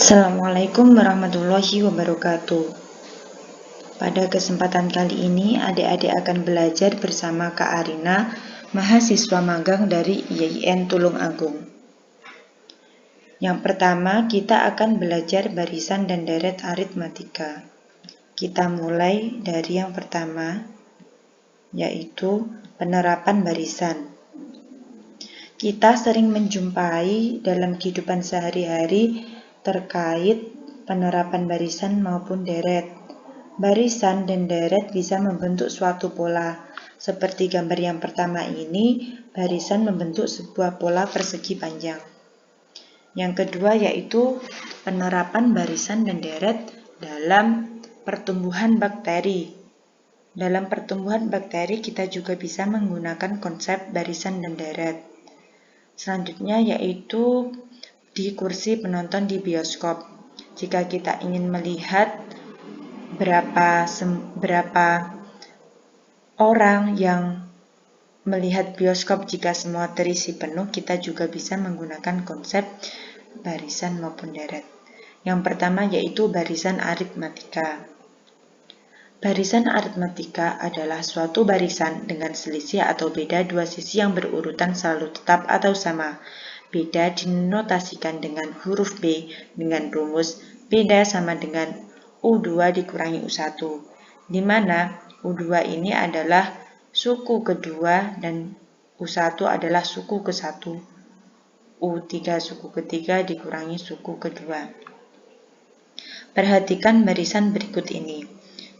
Assalamualaikum warahmatullahi wabarakatuh. Pada kesempatan kali ini, adik-adik akan belajar bersama Kak Arina, mahasiswa magang dari IAIN Tulung Agung. Yang pertama, kita akan belajar barisan dan deret aritmatika. Kita mulai dari yang pertama, yaitu penerapan barisan. Kita sering menjumpai dalam kehidupan sehari-hari terkait penerapan barisan maupun deret. Barisan dan deret bisa membentuk suatu pola. Seperti gambar yang pertama ini, barisan membentuk sebuah pola persegi panjang. Yang kedua yaitu penerapan barisan dan deret dalam pertumbuhan bakteri. Dalam pertumbuhan bakteri kita juga bisa menggunakan konsep barisan dan deret. Selanjutnya yaitu di kursi penonton di bioskop. Jika kita ingin melihat berapa orang yang melihat bioskop jika semua terisi penuh, kita juga bisa menggunakan konsep barisan maupun deret. Yang pertama yaitu barisan aritmatika. Barisan aritmatika adalah suatu barisan dengan selisih atau beda dua sisi yang berurutan selalu tetap atau sama. Beda dinotasikan dengan huruf B dengan rumus beda sama dengan U2 dikurangi U1, di mana U2 ini adalah suku kedua dan U1 adalah suku ke-1. U3 suku ketiga dikurangi suku kedua. Perhatikan barisan berikut ini.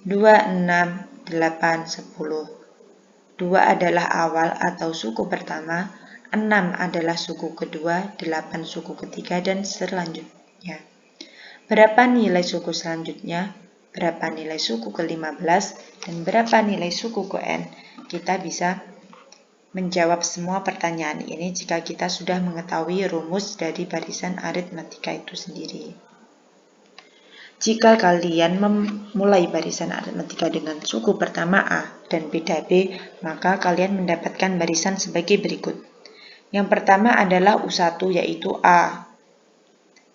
2, 6, 8, 10. 2 adalah awal atau suku pertama, 6 adalah suku kedua, 8 suku ketiga, dan selanjutnya. Berapa nilai suku selanjutnya? Berapa nilai suku ke-15? Dan berapa nilai suku ke-n? Kita bisa menjawab semua pertanyaan ini jika kita sudah mengetahui rumus dari barisan aritmatika itu sendiri. Jika kalian memulai barisan aritmatika dengan suku pertama A dan beda B, maka kalian mendapatkan barisan sebagai berikut. Yang pertama adalah U1 yaitu A.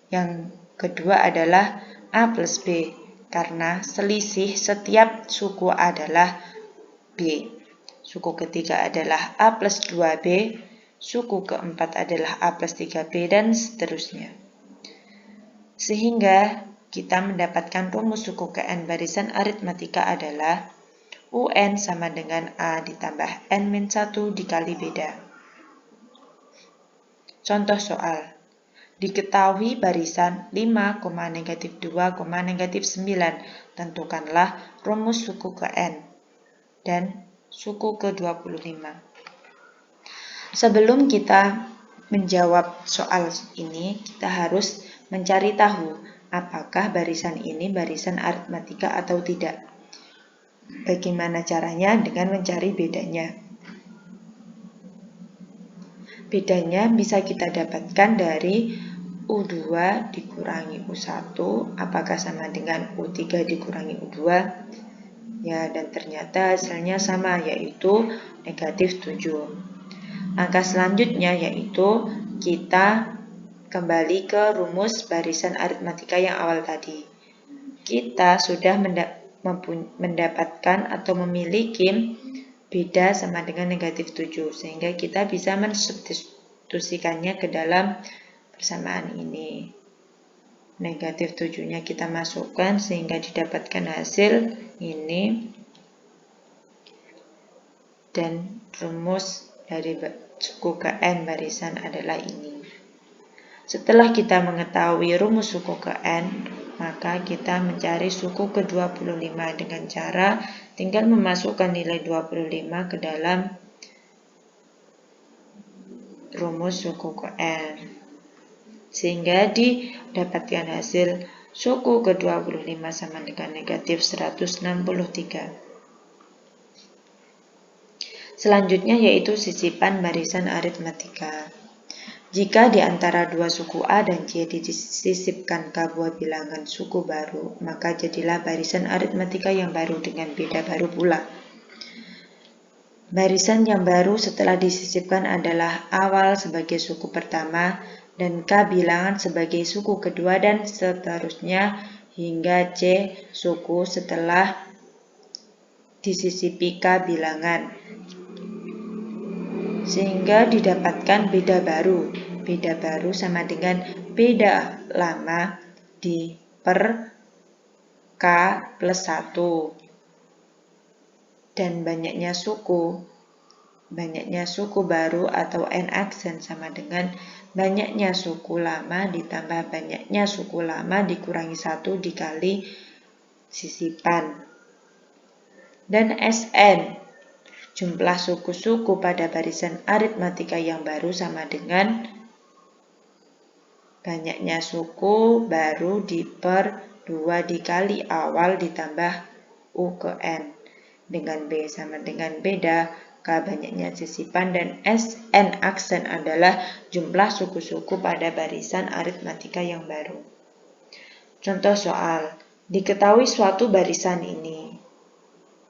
Yang kedua adalah A plus B, karena selisih setiap suku adalah B. Suku ketiga adalah A plus 2B, suku keempat adalah A plus 3B, dan seterusnya. Sehingga kita mendapatkan rumus suku ke-n barisan aritmatika adalah UN sama dengan A ditambah N-1 dikali beda. Contoh soal. Diketahui barisan 5, -2, -9. Tentukanlah rumus suku ke-n dan suku ke-25. Sebelum kita menjawab soal ini, kita harus mencari tahu apakah barisan ini barisan aritmatika atau tidak. Bagaimana caranya? Dengan mencari bedanya. Bedanya bisa kita dapatkan dari U2 dikurangi U1, apakah sama dengan U3 dikurangi U2? Ya, dan ternyata hasilnya sama, yaitu -7. Langkah selanjutnya yaitu kita kembali ke rumus barisan aritmatika yang awal tadi. Kita sudah mendapatkan atau memiliki beda sama dengan -7, sehingga kita bisa mensubstitusikannya ke dalam persamaan ini. -7-nya kita masukkan sehingga didapatkan hasil ini, dan rumus dari suku ke-n barisan adalah ini. Setelah kita mengetahui rumus suku ke-n, maka kita mencari suku ke-25 dengan cara tinggal memasukkan nilai 25 ke dalam rumus suku ke-n, sehingga didapatkan hasil suku ke-25 sama dengan -163. Selanjutnya yaitu sisipan barisan aritmatika. Jika di antara dua suku A dan C disisipkan k buah bilangan suku baru, maka jadilah barisan aritmatika yang baru dengan beda baru pula. Barisan yang baru setelah disisipkan adalah awal sebagai suku pertama, dan K bilangan sebagai suku kedua dan seterusnya hingga C suku setelah disisipi K bilangan. Sehingga didapatkan beda baru. Beda baru sama dengan beda lama per K plus 1. Dan banyaknya suku baru atau N aksen sama dengan banyaknya suku lama ditambah banyaknya suku lama dikurangi 1 dikali sisipan. Dan Sn, jumlah suku-suku pada barisan aritmatika yang baru sama dengan banyaknya suku baru per 2 dikali awal ditambah U ke N. Dengan B sama dengan beda, K banyaknya sisipan, dan Sn aksen adalah jumlah suku-suku pada barisan aritmatika yang baru. Contoh soal, diketahui suatu barisan ini,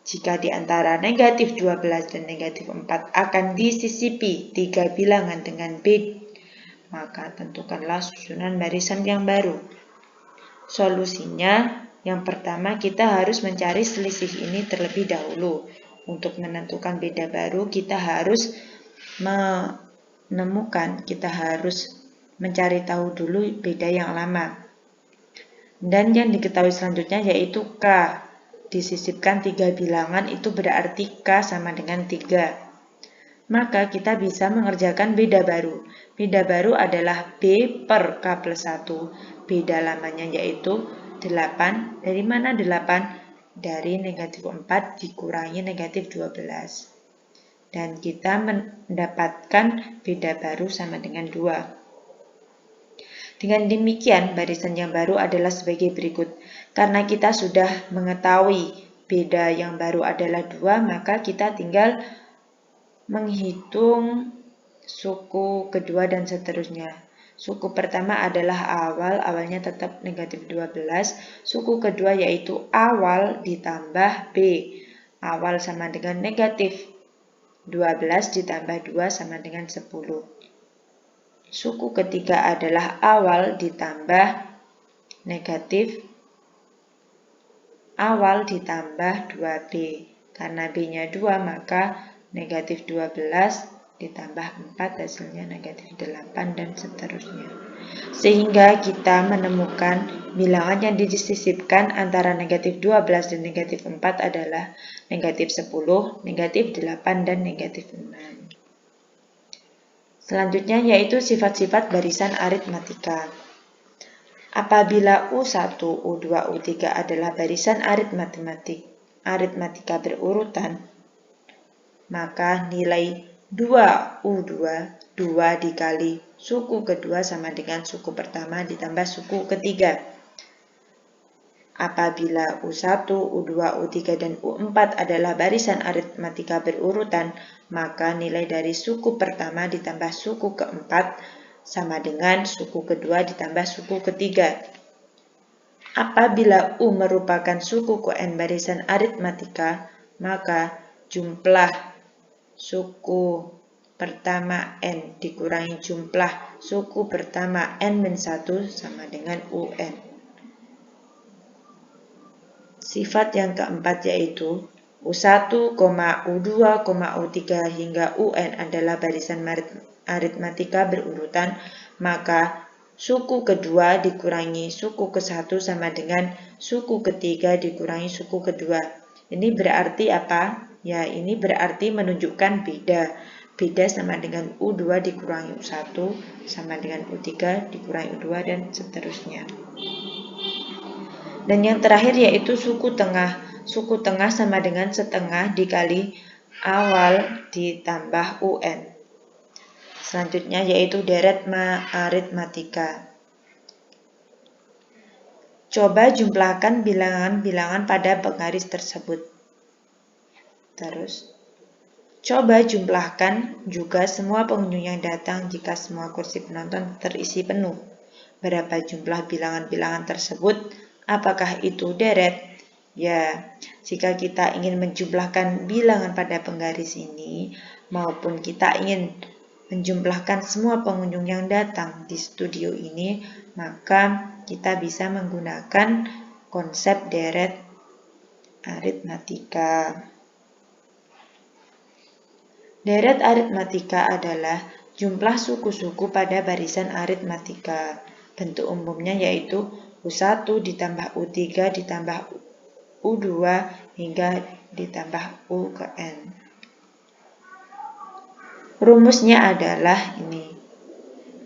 jika di antara negatif 12 dan negatif 4 akan disisipi 3 bilangan dengan B, maka tentukanlah susunan barisan yang baru. Solusinya, yang pertama kita harus mencari selisih ini terlebih dahulu. Untuk menentukan beda baru kita harus mencari tahu dulu beda yang lama. Dan yang diketahui selanjutnya yaitu K. Disisipkan 3 bilangan itu berarti K sama dengan 3. Maka kita bisa mengerjakan beda baru. Beda baru adalah B per K plus 1. Beda lamanya yaitu 8. Dari mana 8? Dari negatif 4 dikurangi negatif 12. Dan kita mendapatkan beda baru sama dengan 2. Dengan demikian, barisan yang baru adalah sebagai berikut. Karena kita sudah mengetahui beda yang baru adalah 2, maka kita tinggal menghitung suku kedua dan seterusnya. Suku pertama adalah awalnya tetap negatif 12. Suku kedua yaitu awal ditambah B. Awal sama dengan negatif 12 ditambah 2 sama dengan 10. Suku ketiga adalah awal ditambah negatif awal ditambah 2B. Karena B-nya 2 maka negatif 12 ditambah 4 hasilnya negatif 8 dan seterusnya. Sehingga kita menemukan bilangan yang disisipkan antara negatif 12 dan negatif 4 adalah negatif 10, negatif 8, dan negatif 6. Selanjutnya yaitu sifat-sifat barisan aritmatika. Apabila U1, U2, U3 adalah barisan aritmatika berurutan, maka nilai 2U2, 2 dikali suku kedua sama dengan suku pertama ditambah suku ketiga. Apabila U1, U2, U3, dan U4 adalah barisan aritmatika berurutan, maka nilai dari suku pertama ditambah suku keempat sama dengan suku kedua ditambah suku ketiga. Apabila U merupakan suku koen barisan aritmatika, maka jumlah suku pertama N dikurangi jumlah suku pertama N-1 sama dengan UN. Sifat yang keempat yaitu U1, U2, U3 hingga UN adalah barisan aritmatika berurutan, maka suku kedua dikurangi suku ke-1 sama dengan suku ketiga dikurangi suku kedua. Ini berarti apa? Ya, ini berarti menunjukkan beda. Beda sama dengan U2 dikurangi U1 sama dengan U3 dikurangi U2 dan seterusnya. Dan yang terakhir yaitu suku tengah. Suku tengah sama dengan setengah dikali awal ditambah UN. Selanjutnya yaitu deret aritmatika. Coba jumlahkan bilangan-bilangan pada penggaris tersebut. Terus, coba jumlahkan juga semua pengunjung yang datang jika semua kursi penonton terisi penuh. Berapa jumlah bilangan-bilangan tersebut? Apakah itu deret? Ya, jika kita ingin menjumlahkan bilangan pada penggaris ini, maupun kita ingin menjumlahkan semua pengunjung yang datang di studio ini, maka kita bisa menggunakan konsep deret aritmatika. Deret aritmatika adalah jumlah suku-suku pada barisan aritmatika. Bentuk umumnya yaitu U1 ditambah U3 ditambah U2 hingga ditambah U ke N. Rumusnya adalah ini.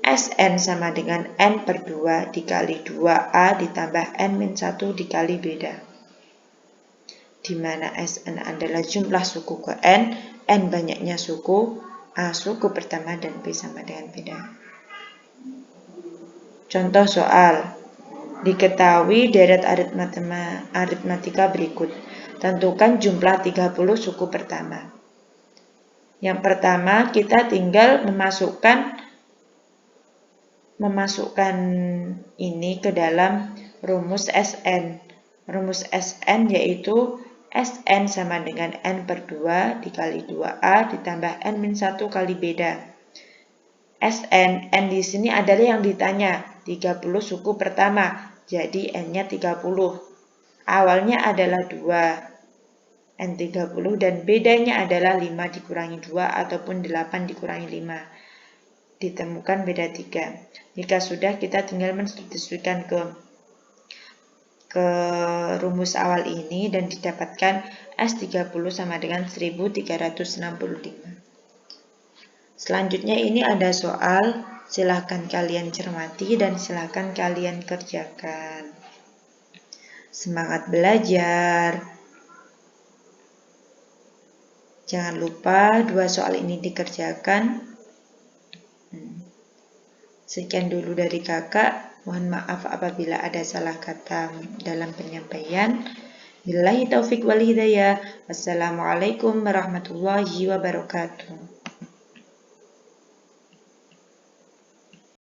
Sn sama dengan N per 2 dikali 2A ditambah N-1 dikali beda. Di mana Sn adalah jumlah suku ke N banyaknya suku, A suku pertama, dan B sama dengan beda. Contoh soal. Diketahui deret aritmatika berikut. Tentukan jumlah 30 suku pertama. Yang pertama, kita tinggal memasukkan ini ke dalam rumus Sn. Rumus Sn yaitu Sn sama dengan N per 2 dikali 2A ditambah N-1 kali beda. Sn, N di sini adalah yang ditanya, 30 suku pertama, jadi N-nya 30. Awalnya adalah 2, N30, dan bedanya adalah 5 dikurangi 2 ataupun 8 dikurangi 5. Ditemukan beda 3. Jika sudah, kita tinggal mensubstitusikan ke rumus awal ini dan didapatkan S30 sama dengan 1365. Selanjutnya ini ada soal, silahkan kalian cermati dan silahkan kalian kerjakan. Semangat belajar. Jangan lupa 2 soal ini dikerjakan. Sekian dulu dari kakak. Mohon maaf apabila ada salah kata dalam penyampaian. Billahi taufik wal hidayah. Wassalamualaikum warahmatullahi wabarakatuh.